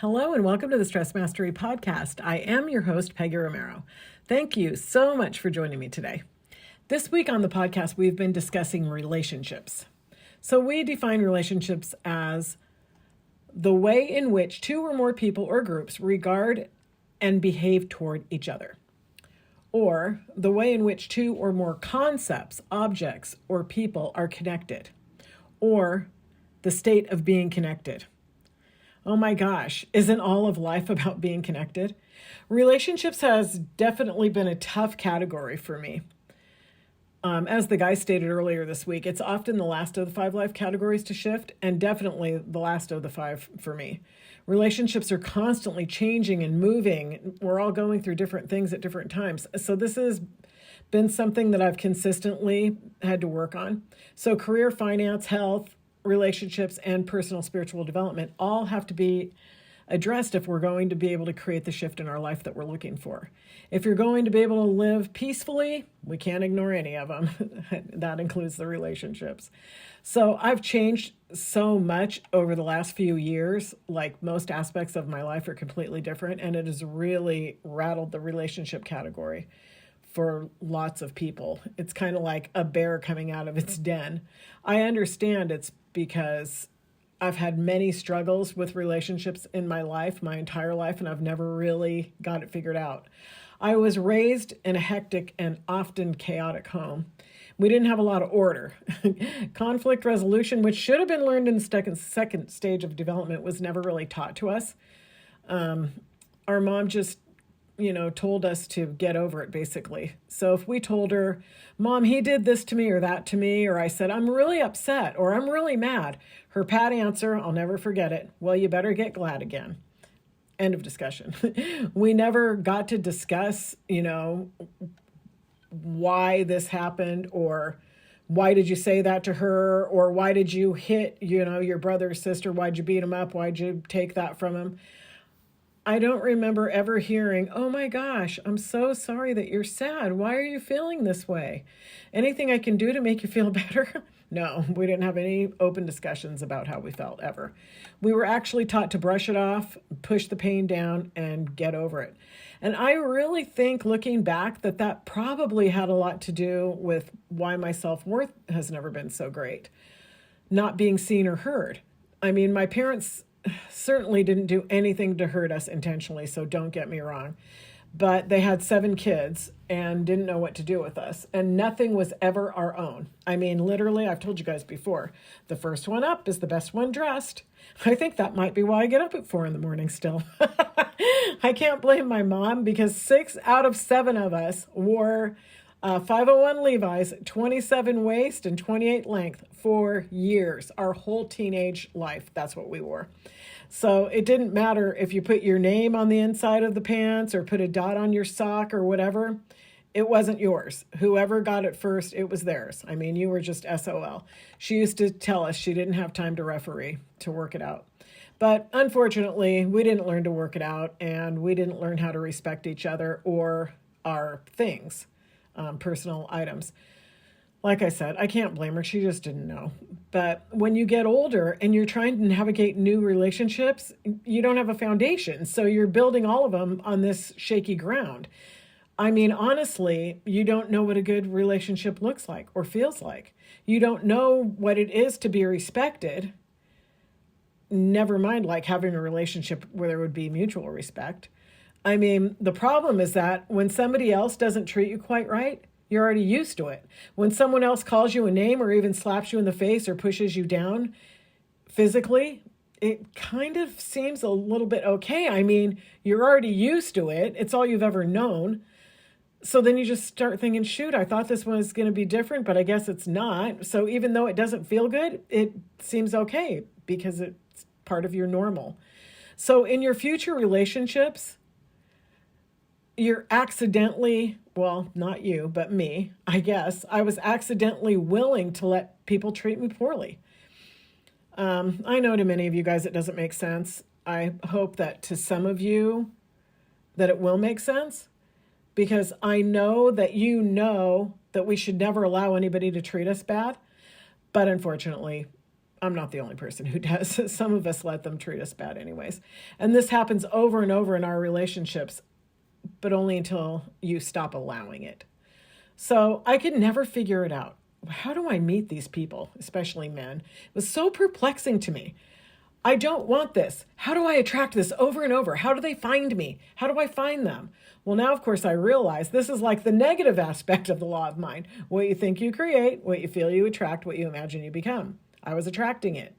Hello and welcome to the Stress Mastery Podcast. I am your host, Peggy Romero. Thank you so much for joining me today. This week on the podcast, we've been discussing relationships. So we define relationships as the way in which two or more people or groups regard and behave toward each other, or the way in which two or more concepts, objects, or people are connected, or the state of being connected. Oh my gosh, isn't all of life about being connected? Relationships has definitely been a tough category for me. As the guy stated earlier this week, it's often the last of the 5 life categories to shift, and definitely the last of the 5 for me. Relationships are constantly changing and moving. We're all going through different things at different times. So this has been something that I've consistently had to work on. So career, finance, health, relationships, and personal spiritual development all have to be addressed if we're going to be able to create the shift in our life that we're looking for. If you're going to be able to live peacefully, we can't ignore any of them. That includes the relationships. So I've changed so much over the last few years. Like, most aspects of my life are completely different, and it has really rattled the relationship category for lots of people. It's kind of like a bear coming out of its den. I understand it's because I've had many struggles with relationships in my life, my entire life, and I've never really got it figured out. I was raised in a hectic and often chaotic home. We didn't have a lot of order. Conflict resolution, which should have been learned in the second stage of development, was never really taught to us. Our mom just told us to get over it, basically. So if we told her, Mom, he did this to me or that to me, or I said, I'm really upset or I'm really mad, her pat answer, I'll never forget it, well, you better get glad again. End of discussion. We never got to discuss, why this happened, or why did you say that to her, or why did you hit, your brother or sister? Why'd you beat him up? Why'd you take that from him? I don't remember ever hearing, oh my gosh, I'm so sorry that you're sad. Why are you feeling this way? Anything I can do to make you feel better? No, we didn't have any open discussions about how we felt ever. We were actually taught to brush it off, push the pain down, and get over it. And I really think, looking back, that probably had a lot to do with why my self-worth has never been so great. Not being seen or heard. I mean, my parents certainly didn't do anything to hurt us intentionally, so don't get me wrong. But they had 7 kids and didn't know what to do with us. And nothing was ever our own. I mean, literally, I've told you guys before, the first one up is the best one dressed. I think that might be why I get up at 4 a.m. still. I can't blame my mom, because 6 out of 7 of us wore 501 Levi's, 27 waist and 28 length for years. Our whole teenage life, that's what we wore. So it didn't matter if you put your name on the inside of the pants or put a dot on your sock or whatever. It wasn't yours. Whoever got it first, it was theirs. I mean, you were just SOL. She used to tell us she didn't have time to referee, to work it out. But unfortunately, we didn't learn to work it out, and we didn't learn how to respect each other or our things. Personal items. Like I said, I can't blame her. She just didn't know. But when you get older and you're trying to navigate new relationships, you don't have a foundation. So you're building all of them on this shaky ground. I mean, honestly, you don't know what a good relationship looks like or feels like. You don't know what it is to be respected. Never mind like having a relationship where there would be mutual respect. I mean, the problem is that when somebody else doesn't treat you quite right, you're already used to it. When someone else calls you a name or even slaps you in the face or pushes you down physically, it kind of seems a little bit okay. I mean, you're already used to it. It's all you've ever known. So then you just start thinking, shoot, I thought this was going to be different, but I guess it's not. So even though it doesn't feel good, it seems okay because it's part of your normal. So in your future relationships, you're accidentally, well, not you, but me, I guess. I was accidentally willing to let people treat me poorly. I know to many of you guys it doesn't make sense. I hope that to some of you that it will make sense, because I know that you know that we should never allow anybody to treat us bad. But unfortunately, I'm not the only person who does. Some of us let them treat us bad anyways. And this happens over and over in our relationships, but only until you stop allowing it. So I could never figure it out. How do I meet these people, especially men? It was so perplexing to me. I don't want this. How do I attract this over and over? How do they find me? How do I find them? Well, now, of course, I realize this is like the negative aspect of the law of mind. What you think you create, what you feel you attract, what you imagine you become. I was attracting it.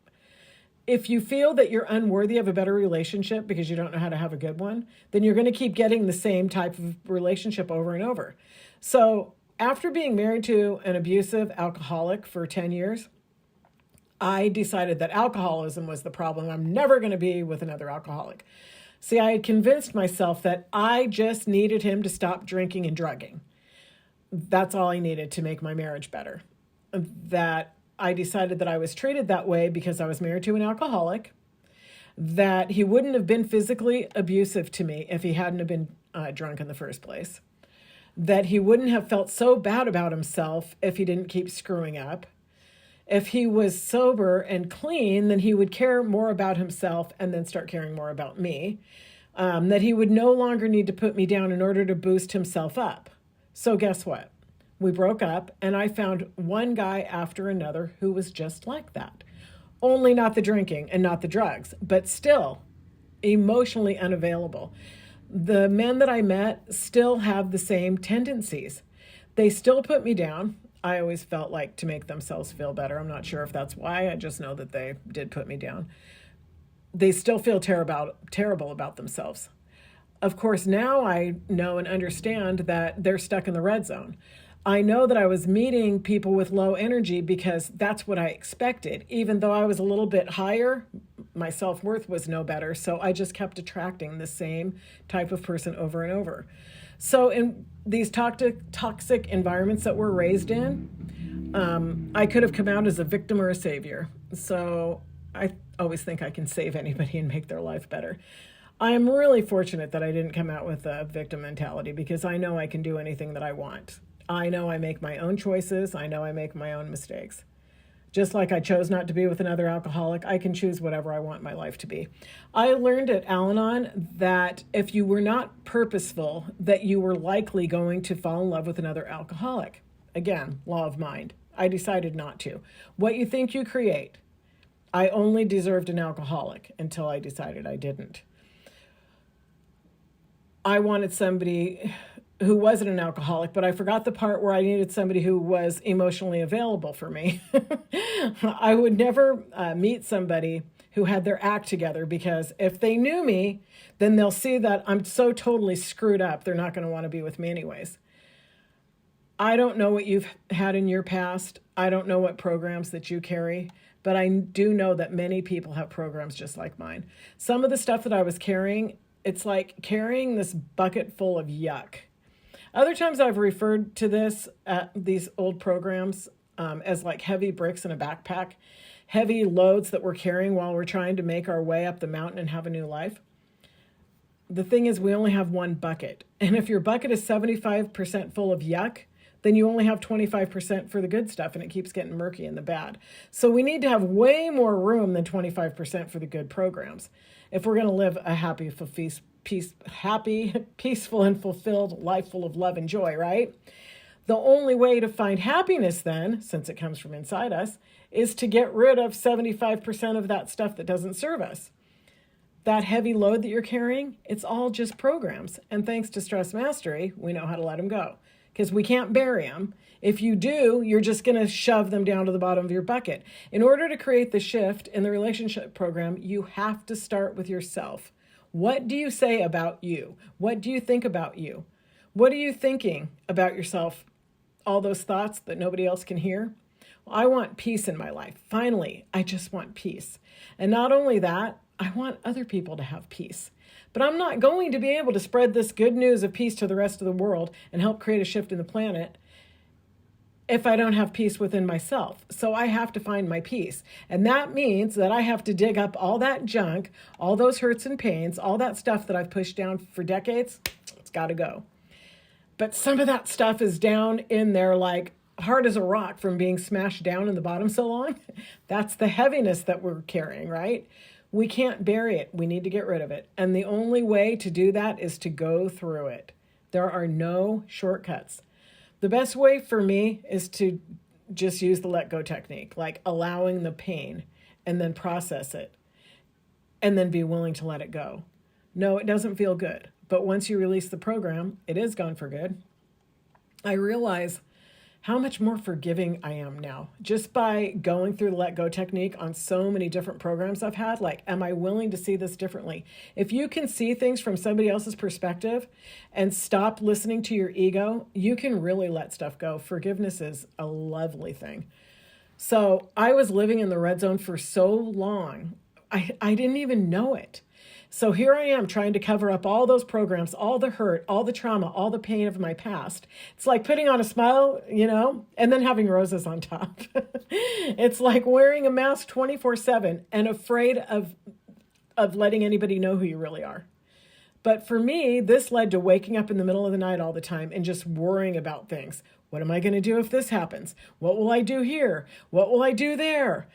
If you feel that you're unworthy of a better relationship because you don't know how to have a good one, then you're going to keep getting the same type of relationship over and over. So after being married to an abusive alcoholic for 10 years, I decided that alcoholism was the problem. I'm never going to be with another alcoholic. See, I had convinced myself that I just needed him to stop drinking and drugging. That's all I needed to make my marriage better. That I decided that I was treated that way because I was married to an alcoholic, that he wouldn't have been physically abusive to me if he hadn't have been drunk in the first place, that he wouldn't have felt so bad about himself if he didn't keep screwing up. If he was sober and clean, then he would care more about himself and then start caring more about me. That he would no longer need to put me down in order to boost himself up. So guess what? We broke up and I found one guy after another who was just like that. Only not the drinking and not the drugs, but still emotionally unavailable. The men that I met still have the same tendencies. They still put me down. I always felt like to make themselves feel better. I'm not sure if that's why. I just know that they did put me down. They still feel terrible about themselves. Of course, now I know and understand that they're stuck in the red zone. I know that I was meeting people with low energy because that's what I expected. Even though I was a little bit higher, my self-worth was no better. So I just kept attracting the same type of person over and over. So in these toxic environments that we're raised in, I could have come out as a victim or a savior. So I always think I can save anybody and make their life better. I am really fortunate that I didn't come out with a victim mentality because I know I can do anything that I want. I know I make my own choices. I know I make my own mistakes. Just like I chose not to be with another alcoholic, I can choose whatever I want my life to be. I learned at Al-Anon that if you were not purposeful, that you were likely going to fall in love with another alcoholic. Again, law of mind. I decided not to. What you think you create. I only deserved an alcoholic until I decided I didn't. I wanted somebody who wasn't an alcoholic, but I forgot the part where I needed somebody who was emotionally available for me. I would never meet somebody who had their act together because if they knew me, then they'll see that I'm so totally screwed up, they're not going to want to be with me anyways. I don't know what you've had in your past. I don't know what programs that you carry, but I do know that many people have programs just like mine. Some of the stuff that I was carrying, it's like carrying this bucket full of yuck. Other times I've referred to these old programs as like heavy bricks in a backpack, heavy loads that we're carrying while we're trying to make our way up the mountain and have a new life. The thing is, we only have one bucket. And if your bucket is 75% full of yuck, then you only have 25% for the good stuff, and it keeps getting murky in the bad. So we need to have way more room than 25% for the good programs if we're going to live a happy, peaceful, and fulfilled life full of love and joy, right? The only way to find happiness then, since it comes from inside us, is to get rid of 75% of that stuff that doesn't serve us. That heavy load that you're carrying, it's all just programs. And thanks to Stress Mastery, we know how to let them go because we can't bury them. If you do, you're just going to shove them down to the bottom of your bucket. In order to create the shift in the relationship program, you have to start with yourself. What do you say about you? What do you think about you? What are you thinking about yourself? All those thoughts that nobody else can hear? Well, I want peace in my life. Finally, I just want peace. And not only that, I want other people to have peace. But I'm not going to be able to spread this good news of peace to the rest of the world and help create a shift in the planet if I don't have peace within myself. So I have to find my peace. And that means that I have to dig up all that junk, all those hurts and pains, all that stuff that I've pushed down for decades. It's got to go. But some of that stuff is down in there like hard as a rock from being smashed down in the bottom so long. That's the heaviness that we're carrying, right? We can't bury it. We need to get rid of it. And the only way to do that is to go through it. There are no shortcuts. The best way for me is to just use the let go technique, like allowing the pain and then process it and then be willing to let it go. No, it doesn't feel good. But once you release the program, it is gone for good. I realize how much more forgiving I am now just by going through the let go technique on so many different programs I've had. Like, am I willing to see this differently? If you can see things from somebody else's perspective and stop listening to your ego, you can really let stuff go. Forgiveness is a lovely thing. So I was living in the red zone for so long, I didn't even know it. So here I am trying to cover up all those programs, all the hurt, all the trauma, all the pain of my past. It's like putting on a smile, and then having roses on top. It's like wearing a mask 24/7 and afraid of letting anybody know who you really are. But for me, this led to waking up in the middle of the night all the time and just worrying about things. What am I going to do if this happens? What will I do here? What will I do there?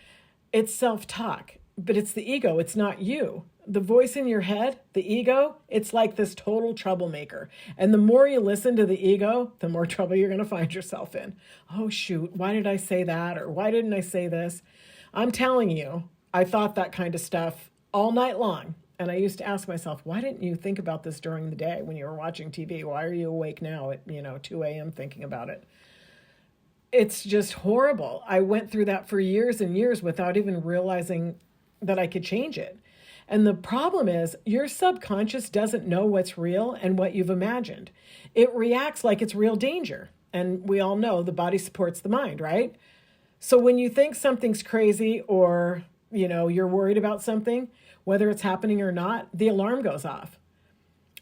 It's self-talk, but it's the ego. It's not you. The voice in your head, the ego, it's like this total troublemaker. And the more you listen to the ego, the more trouble you're going to find yourself in. Oh, shoot, why did I say that? Or why didn't I say this? I'm telling you, I thought that kind of stuff all night long. And I used to ask myself, why didn't you think about this during the day when you were watching TV? Why are you awake now at 2 a.m. thinking about it? It's just horrible. I went through that for years and years without even realizing that I could change it. And the problem is your subconscious doesn't know what's real and what you've imagined. It reacts like it's real danger. And we all know the body supports the mind, right? So when you think something's crazy or, you're worried about something, whether it's happening or not, the alarm goes off.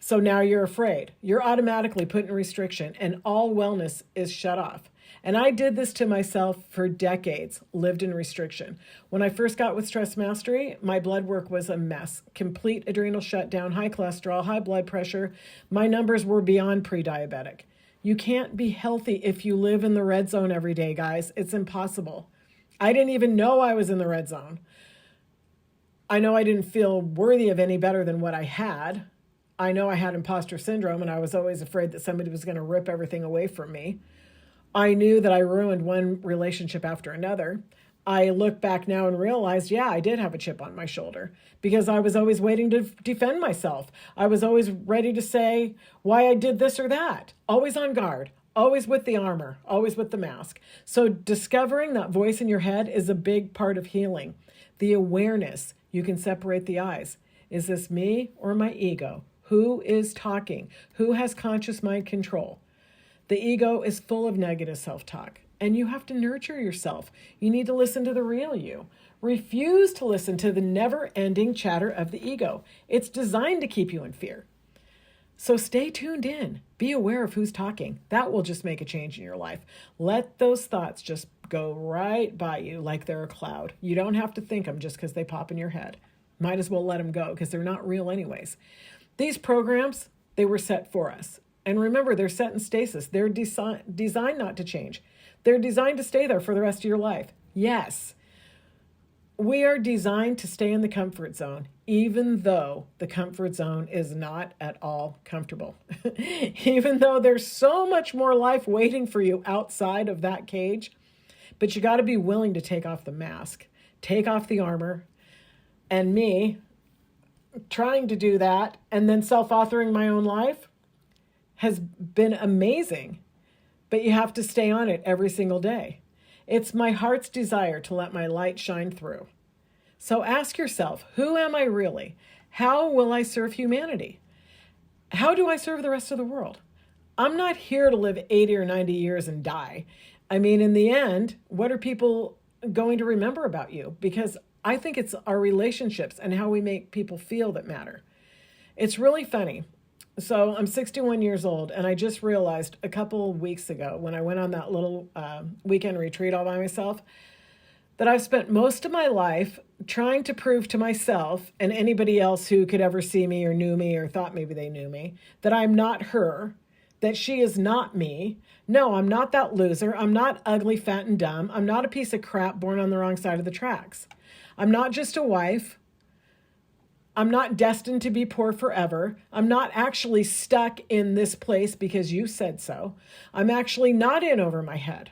So now you're afraid. You're automatically put in restriction and all wellness is shut off. And I did this to myself for decades, lived in restriction. When I first got with Stress Mastery, my blood work was a mess. Complete adrenal shutdown, high cholesterol, high blood pressure. My numbers were beyond pre-diabetic. You can't be healthy if you live in the red zone every day, guys. It's impossible. I didn't even know I was in the red zone. I know I didn't feel worthy of any better than what I had. I know I had imposter syndrome, and I was always afraid that somebody was going to rip everything away from me. I knew that I ruined one relationship after another. I look back now and realize, yeah, I did have a chip on my shoulder because I was always waiting to defend myself. I was always ready to say why I did this or that, always on guard, always with the armor, always with the mask. So discovering that voice in your head is a big part of healing. The awareness, you can separate the eyes. Is this me or my ego? Who is talking? Who has conscious mind control? The ego is full of negative self-talk, and you have to nurture yourself. You need to listen to the real you. Refuse to listen to the never-ending chatter of the ego. It's designed to keep you in fear. So stay tuned in. Be aware of who's talking. That will just make a change in your life. Let those thoughts just go right by you like they're a cloud. You don't have to think them just because they pop in your head. Might as well let them go because they're not real anyways. These programs, they were set for us. And remember, they're set in stasis. They're designed not to change. They're designed to stay there for the rest of your life. Yes, we are designed to stay in the comfort zone, even though the comfort zone is not at all comfortable. Even though there's so much more life waiting for you outside of that cage. But you got to be willing to take off the mask, take off the armor. And me trying to do that and then self-authoring my own life has been amazing, but you have to stay on it every single day. It's my heart's desire to let my light shine through. So ask yourself, who am I really? How will I serve humanity? How do I serve the rest of the world? I'm not here to live 80 or 90 years and die. I mean, in the end, what are people going to remember about you? Because I think it's our relationships and how we make people feel that matter. It's really funny. So I'm 61 years old, and I just realized a couple of weeks ago when I went on that little weekend retreat all by myself that I've spent most of my life trying to prove to myself and anybody else who could ever see me or knew me or thought maybe they knew me that I'm not her, that she is not me. No, I'm not that loser. I'm not ugly, fat, and dumb. I'm not a piece of crap born on the wrong side of the tracks. I'm not just a wife. I'm not destined to be poor forever. I'm not actually stuck in this place because you said so. I'm actually not in over my head.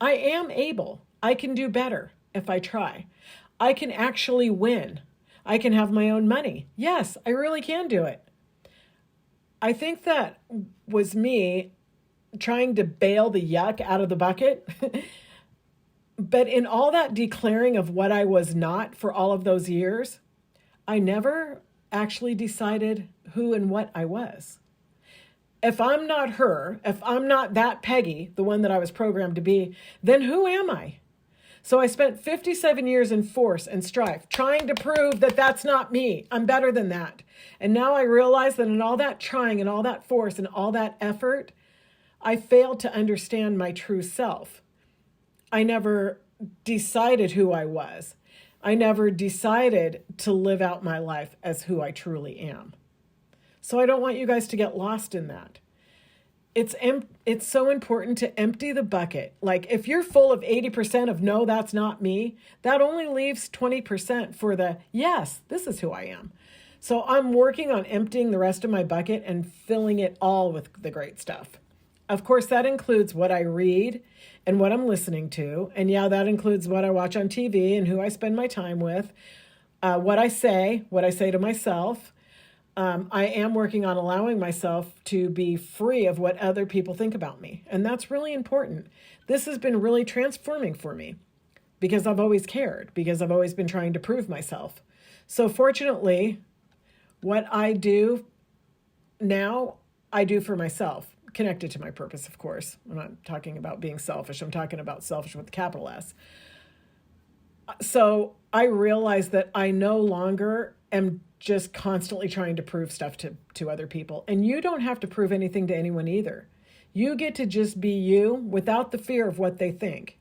I am able. I can do better if I try. I can actually win. I can have my own money. Yes, I really can do it. I think that was me trying to bail the yuck out of the bucket. But in all that declaring of what I was not for all of those years, I never actually decided who and what I was. If I'm not her, if I'm not that Peggy, the one that I was programmed to be, then who am I? So I spent 57 years in force and strife, trying to prove that that's not me. I'm better than that. And now I realize that in all that trying and all that force and all that effort, I failed to understand my true self. I never decided who I was. I never decided to live out my life as who I truly am. So I don't want you guys to get lost in that. It's so important to empty the bucket. Like if you're full of 80% of no, that's not me, that only leaves 20% for the yes, this is who I am. So I'm working on emptying the rest of my bucket and filling it all with the great stuff. Of course, that includes what I read and what I'm listening to. And yeah, that includes what I watch on TV and who I spend my time with, what I say to myself. I am working on allowing myself to be free of what other people think about me. And that's really important. This has been really transforming for me because I've always cared, because I've always been trying to prove myself. So fortunately, what I do now, I do for myself. Connected to my purpose, of course. I'm not talking about being selfish. I'm talking about selfish with a capital S. So I realize that I no longer am just constantly trying to prove stuff to other people. And you don't have to prove anything to anyone either. You get to just be you without the fear of what they think.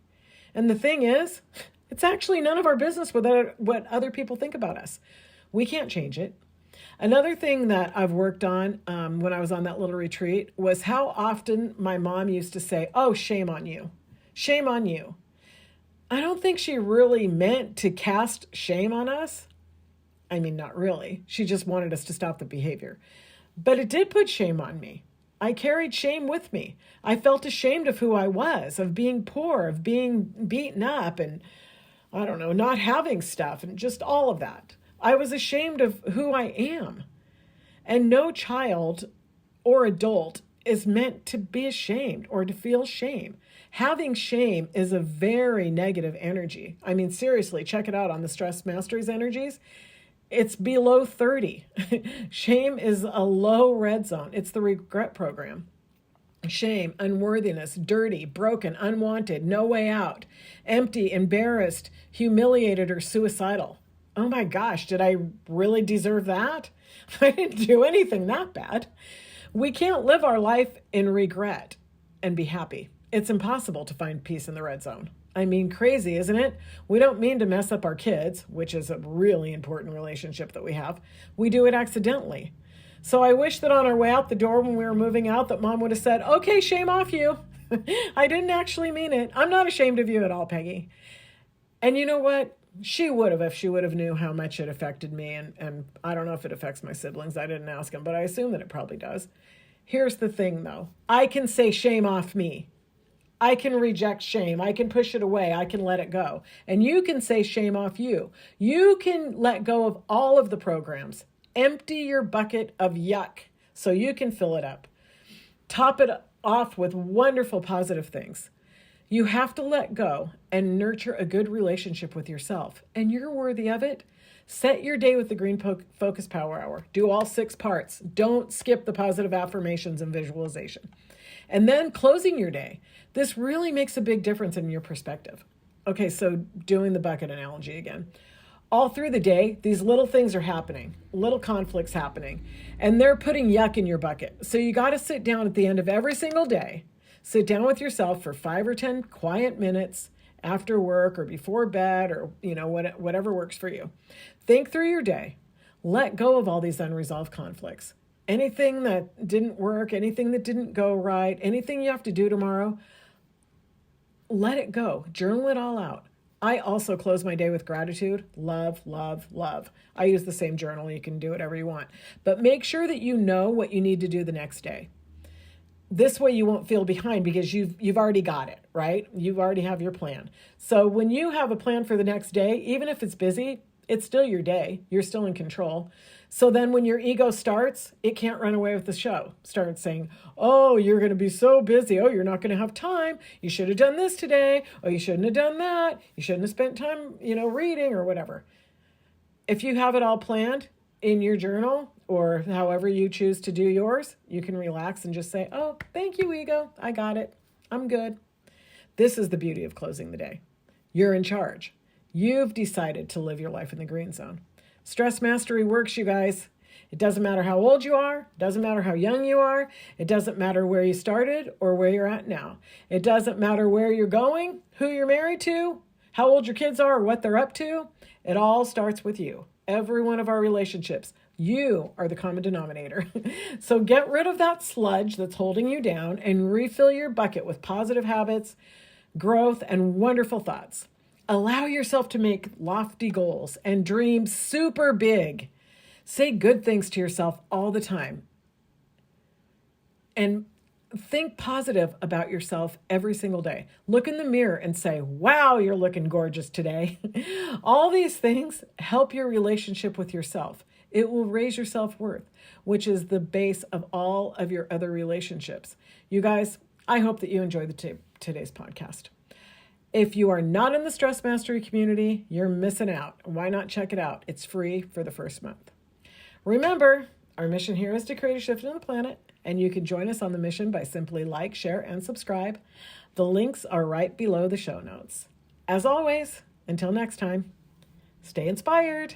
And the thing is, it's actually none of our business what other people think about us. We can't change it. Another thing that I've worked on when I was on that little retreat was how often my mom used to say, oh, shame on you. Shame on you. I don't think she really meant to cast shame on us. I mean, not really. She just wanted us to stop the behavior. But it did put shame on me. I carried shame with me. I felt ashamed of who I was, of being poor, of being beaten up, and I don't know, not having stuff, and just all of that. I was ashamed of who I am. And no child or adult is meant to be ashamed or to feel shame. Having shame is a very negative energy. I mean, seriously, check it out on the Stress Masteries energies. It's below 30. Shame is a low red zone. It's the regret program. Shame, unworthiness, dirty, broken, unwanted, no way out, empty, embarrassed, humiliated, or suicidal. Oh my gosh, did I really deserve that? I didn't do anything that bad. We can't live our life in regret and be happy. It's impossible to find peace in the red zone. I mean, crazy, isn't it? We don't mean to mess up our kids, which is a really important relationship that we have. We do it accidentally. So I wish that on our way out the door when we were moving out that Mom would have said, okay, shame off you. I didn't actually mean it. I'm not ashamed of you at all, Peggy. And you know what? She would have if she would have knew how much it affected me. And I don't know if it affects my siblings. I didn't ask them, but I assume that it probably does. Here's the thing, though. I can say shame off me. I can reject shame. I can push it away. I can let it go. And you can say shame off you. You can let go of all of the programs. Empty your bucket of yuck so you can fill it up. Top it off with wonderful positive things. You have to let go and nurture a good relationship with yourself. And you're worthy of it. Set your day with the Green Focus Power Hour. Do all 6 parts. Don't skip the positive affirmations and visualization. And then closing your day. This really makes a big difference in your perspective. Okay, so doing the bucket analogy again. All through the day, these little things are happening, little conflicts happening, and they're putting yuck in your bucket. So you got to sit down at the end of every single day, sit down with yourself for 5 or 10 quiet minutes after work or before bed or, whatever works for you. Think through your day. Let go of all these unresolved conflicts. Anything that didn't work, anything that didn't go right, anything you have to do tomorrow, let it go. Journal it all out. I also close my day with gratitude. Love, love, love. I use the same journal. You can do whatever you want. But make sure that you know what you need to do the next day. This way you won't feel behind because you've already got it, right? You already have your plan. So when you have a plan for the next day, even if it's busy, it's still your day. You're still in control. So then when your ego starts, it can't run away with the show. Start saying, oh, you're going to be so busy. Oh, you're not going to have time. You should have done this today. Oh, you shouldn't have done that. You shouldn't have spent time, reading or whatever. If you have it all planned in your journal or however you choose to do yours, you can relax and just say, oh, thank you, ego. I got it. I'm good. This is the beauty of closing the day. You're in charge. You've decided to live your life in the green zone. Stress mastery works, you guys. It doesn't matter how old you are. It doesn't matter how young you are. It doesn't matter where you started or where you're at now. It doesn't matter where you're going, who you're married to, how old your kids are, or what they're up to. It all starts with you. Every one of our relationships, you are the common denominator. So get rid of that sludge that's holding you down and refill your bucket with positive habits, growth, and wonderful thoughts. Allow yourself to make lofty goals and dream super big. Say good things to yourself all the time. And think positive about yourself every single day. Look in the mirror and say, wow, you're looking gorgeous today. All these things help your relationship with yourself. It will raise your self-worth, which is the base of all of your other relationships. You guys, I hope that you enjoyed today's podcast. If you are not in the Stress Mastery community, you're missing out. Why not check it out? It's free for the first month. Remember, our mission here is to create a shift in the planet, and you can join us on the mission by simply like, share, and subscribe. The links are right below the show notes. As always, until next time, stay inspired.